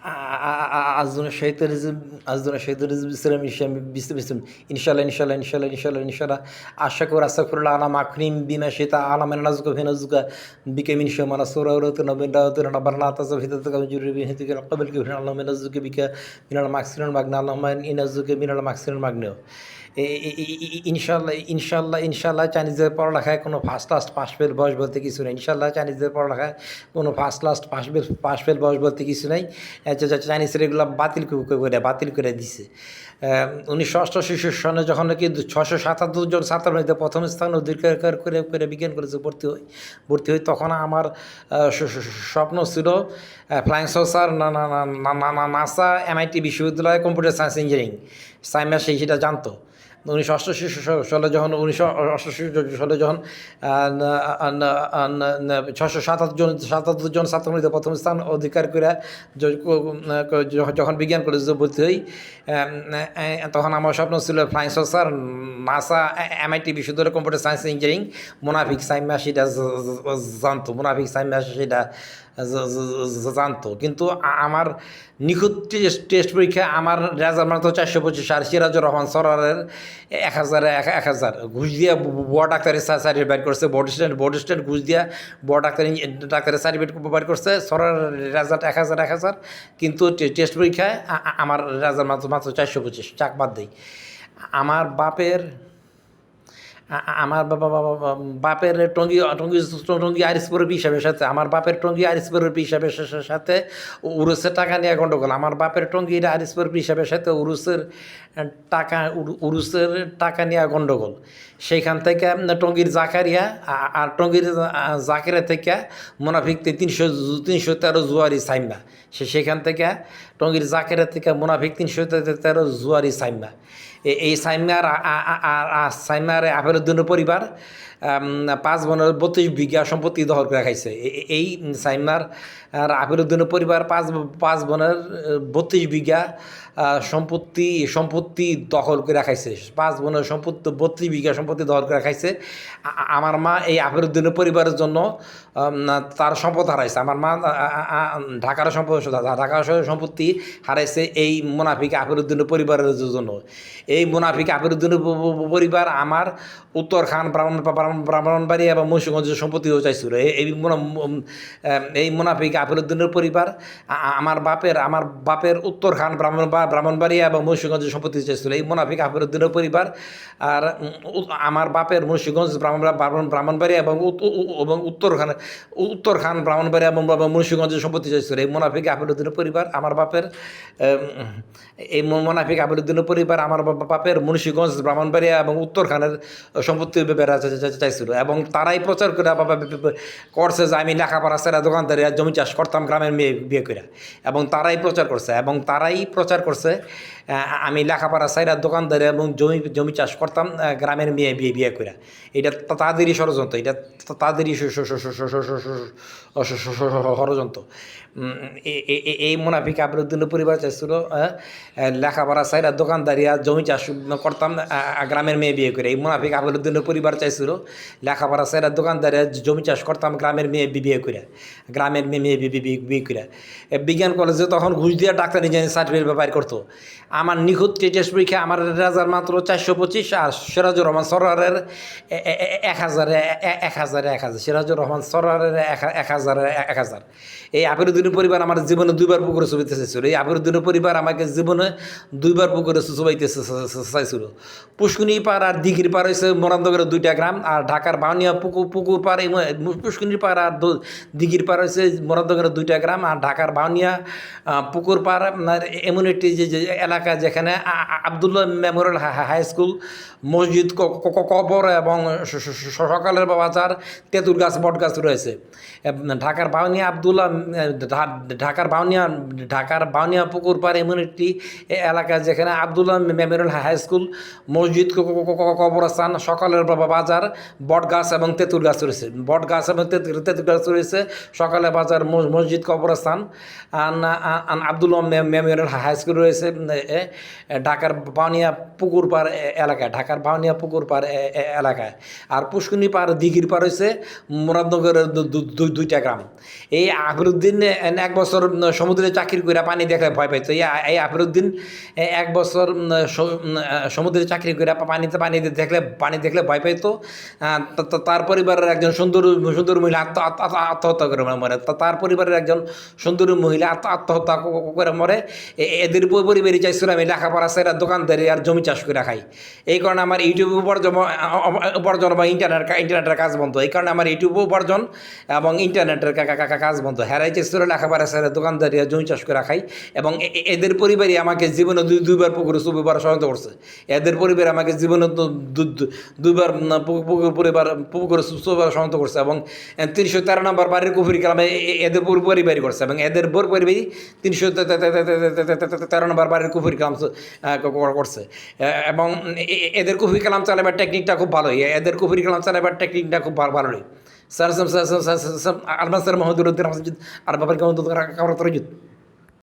আজদুনা শৈতানিজম আজদুনা শৈতানিজম ইসলাম ইসলাম বিসলাম ইনশাআল্লাহ ইনশাআল্লাহ ইনশাআল্লাহ ইনশাআল্লাহ ইনশাআল্লাহ আশাকুর আস্তাগফিরুল্লাহ আলা মাকরিম বিমা শিতা আলা মান নাজুকা ফি নাজুকা বিকা মিন শামানা সুরাউরাতুন নাবিদাতুন নাবারনা তাসাফিতাতুকা জুরবি হিতিকা ক্বাবল কি আল্লাহ মান নাজুকা বিকা মিনাল মাকসিরুল মাগনা আল্লাহুম্মা ইনাজুকা মিনাল মাকসিরুল মাগনা ইনশাআল্লাহ ইনশাআল্লাহ ইনশাআল্লাহ চাইনিজের পড়ালেখায় কোনো ফার্স্ট লাস্ট পাস ফেল বয়স বলতে কিছু নেই। ইনশাআল্লাহ চাইনিজের পড়ালেখায় কোনো ফার্স্ট লাস্ট পাস ফেল বয়স বলতে কিছু নাই। চাইনিজের এগুলো বাতিল করে দিছে। 1988 সনে যখন নাকি 677 জন ছাত্রের মধ্যে প্রথম স্থান অধিকার করে বিজ্ঞান কলেজে ভর্তি হই তখন আমার স্বপ্ন ছিল ফ্লাইং সসার নাসা MIT বিশ্ববিদ্যালয় কম্পিউটার সায়েন্স ইঞ্জিনিয়ারিং সাইমা সেটা জানতো। 1988 সালে যখন 1988 সালে যখন 677 জন ছাত্রের মধ্যে প্রথম স্থান অধিকার করে যখন বিজ্ঞান কলেজে ভর্তি হই তখন আমার স্বপ্ন ছিল ফ্লাইং সসার নাসা MIT বিশ্ববিদ্যালয় কম্পিউটার সায়েন্স ইঞ্জিনিয়ারিং মুনাফিক সাইমা সেটা জানতো জানতো কিন্তু আমার নিখুঁত টেস্ট পরীক্ষা আমার রেজাল্ট মাত্র 425 আর সিরাজুর রহমান সরারের 1000 ঘুষ দিয়া বড় ডাক্তারের সার্টিফিকেট বের করছে। বোর্ড স্ট্যান্ড ঘুষ দিয়া বড় ডাক্তারের সার্টিফিকেট বের করছে। সরার রেজাল্ট 1000 কিন্তু টেস্ট পরীক্ষায় আমার রেজাল্ট মাত্র 425 চাক বাদ দেই। আমার বাপের টঙ্গি আরিসপুরের হিসাবের সাথে আমার বাপের টঙ্গি আরিসপুরের হিসাবের সাথে উরুসের টাকা নিয়ে গণ্ডগোল। আমার বাপের টঙ্গি আরিসপুরের হিসাবের সাথে উরুসের টাকা নিয়ে গণ্ডগোল। সেইখান থেকে টঙ্গির জাকারিয়া আর টঙ্গির জাকেরা থেকে মুনাফিক 313 জুয়ারি সাইমা সেখান থেকে টঙ্গির জাকেরা থেকে মুনাফিক 313 জুয়ারি সাইমা। এই সাইমার আফেরুদ্দিনের পরিবার 5 বনের 32 বিঘা সম্পত্তি দখল করে খাইছে। এই সাইমার আফেরুদ্দিনের পরিবার 5 বনের 32 বিঘা সম্পত্তি দখল করে খাইছে। 5 বনের 32 বিঘা সম্পত্তি দখল করে খাইছে। আমার মা এই আফেরুদ্দিনের পরিবারের জন্য তার সম্পদ হারাইছে। আমার মা ঢাকার সম্পত্তি হারাইছে এই মুনাফিক আফেরুদ্দিনের পরিবারের জন্য। এই মুনাফিক আফেরুদ্দিনের পরিবার আমার উত্তরখান ব্রাহ্মণবাড়ি এবং মুন্সিগঞ্জের সম্পত্তিও চাইছিল। এই মুনাফিক আফেরুদ্দিনের পরিবার আমার বাপের উত্তরখান ব্রাহ্মণবাড়ি এবং মুন্সিগঞ্জের সম্পত্তি চাইছিল। এই মুনাফিক আফেরুদ্দিনের পরিবার আর আমার বাপের মুন্সিগঞ্জ ব্রাহ্মণবাড়ি এবং উত্তরখান ব্রাহ্মণবাড়ি এবং মুন্সিগঞ্জের সম্পত্তি চাইছিল। এই মুনাফিক আফেরুদ্দিনের পরিবার আমার বাপের বাপের মুন্সিগঞ্জ ব্রাহ্মণবাড়িয়া এবং উত্তরখানের সম্পত্তি বেড়া চাইছিল। এবং তারাই প্রচার করে করছে যে আমি লেখাপড়া সেরা দোকানদারি জমি চাষ করতাম গ্রামের মেয়ে বিয়ে করে। এবং তারাই প্রচার করছে আমি লেখাপড়া সাইরা দোকানদারি এবং জমি চাষ করতাম গ্রামের মেয়ে বিয়ে করে। এটা তাদেরই ষড়যন্ত্র, এটা তাদেরই ষড়যন্ত্র। এই মুনাফিক আফেরুদ্দিনের পরিবার চাইছিল লেখাপড়া সাইরা দোকানদারিয়া জমি চাষ করতাম গ্রামের মেয়ে বিয়ে করে। এই মুনাফিক আফেরুদ্দিনের পরিবার চাইছিল লেখাপড়া সাইরা দোকানদারিয়া জমি চাষ করতাম গ্রামের মেয়ে বিয়ে করে। বিজ্ঞান কলেজে তখন ঘুষ দিয়ে ডাক্তার ইঞ্জিনিয়ারিং সার্টিফিকেট ব্যাপার করতো। আমার নিখুঁত টেস্ট পরীক্ষা আমার রেজাল্ট মাত্র 425 আর সিরাজুর রহমান সরারের 1000 সিরাজুর রহমান সরারের 1000। এই আফেরুদ্দিনের পরিবার আমার জীবনে 2বার পুকুরে চুবাইতে চাইছিল। এই আফেরুদ্দিনের পরিবার আমাকে জীবনে 2বার পুকুরে চুবাইতে চাইছিল। পুষ্কুনি পাড় আর দিঘির পাড় হয়েছে মরান্দগরের 2টা গ্রাম, আর ঢাকার বাউনিয়া পুকুর পাড় পুষ্কুনির পাড় আর দিঘির পাড় হয়েছে মরান্দগরের 2টা গ্রাম, আর ঢাকার বাউনিয়া পুকুর পাড় এমন একটি যে এলাকা যেখানে আবদুল্লাহ মেমোরিয়াল হাই স্কুল, মসজিদ, কবর এবং সকালের বাজার, তেঁতুল গাছ, বট গাছ রয়েছে। ঢাকার বাউনিয়া পুকুর পাড় এমন একটি এলাকা যেখানে আবদুল্লাহ মেমোরিয়াল হাই স্কুল, মসজিদ, কবরস্থান, সকালের বাজার, বট গাছ এবং তেঁতুল গাছ রয়েছে। বট গাছ এবং তেঁতুল গাছ রয়েছে, সকালের বাজার, মসজিদ, কবরস্থান, আবদুল্লাহ মেমোরিয়াল হাই স্কুল রয়েছে। ঢাকার বাউনিয়া পুকুর পাড় এলাকায়, ঢাকার বাউনিয়া পুকুর পাড় এলাকায়। আর পুষ্কুনি পাড় দিঘির পাড় হচ্ছে মুরাদনগরের দুইটা গ্রাম। এই আফরুদ্দিন 1 বছর সমুদ্রে চাকরি করে পানি দেখলে ভয় পাইতো। এই আফরুদ্দিন 1 বছর সমুদ্রে চাকরি করে পানি দেখলে ভয় পাইতো। তার পরিবারের একজন সুন্দর মহিলা আত্মহত্যা করে মরে। তার পরিবারের একজন সুন্দরী মহিলা আত্মহত্যা করে মরে। এদের পরিবারই চাইছিল আমি লেখাপড়া সেরা দোকানদারি আর জমি চাষ করে খাই। এই কারণে আমার ইউটিউব উপার্জন বা ইন্টারনেটের কাজ বন্ধ। এই কারণে আমার ইউটিউব উপার্জন এবং ইন্টারনেটের কাজ বন্ধ। হেরাই চাইছিল লেখাপড়া সেরা দোকানদারি আর জমি চাষ করে খাই। এবং এদের পরিবারই আমাকে জীবনে দুইবার পুকুরে চুবিবার সহায়তা করছে। এদের পরিবার আমাকে জীবনে দুইবার পুকুরে চুবিবার সহায়তা করছে। এবং 313 নম্বর বাড়ির কুফুরি কালাম এদের পরিবারই করছে। এবং এদের পরিবারই 313 নম্বর বাড়ির কুফুরি কালাম করছে। এবং এদের কুফুরি কালাম চালাবার টেকনিকটা খুব ভালোই। এদের কুফুরি কালাম চালাবার টেকনিকটা খুব ভালোই। স্যার আলমান স্যার মহদুর আর বাবার কেমন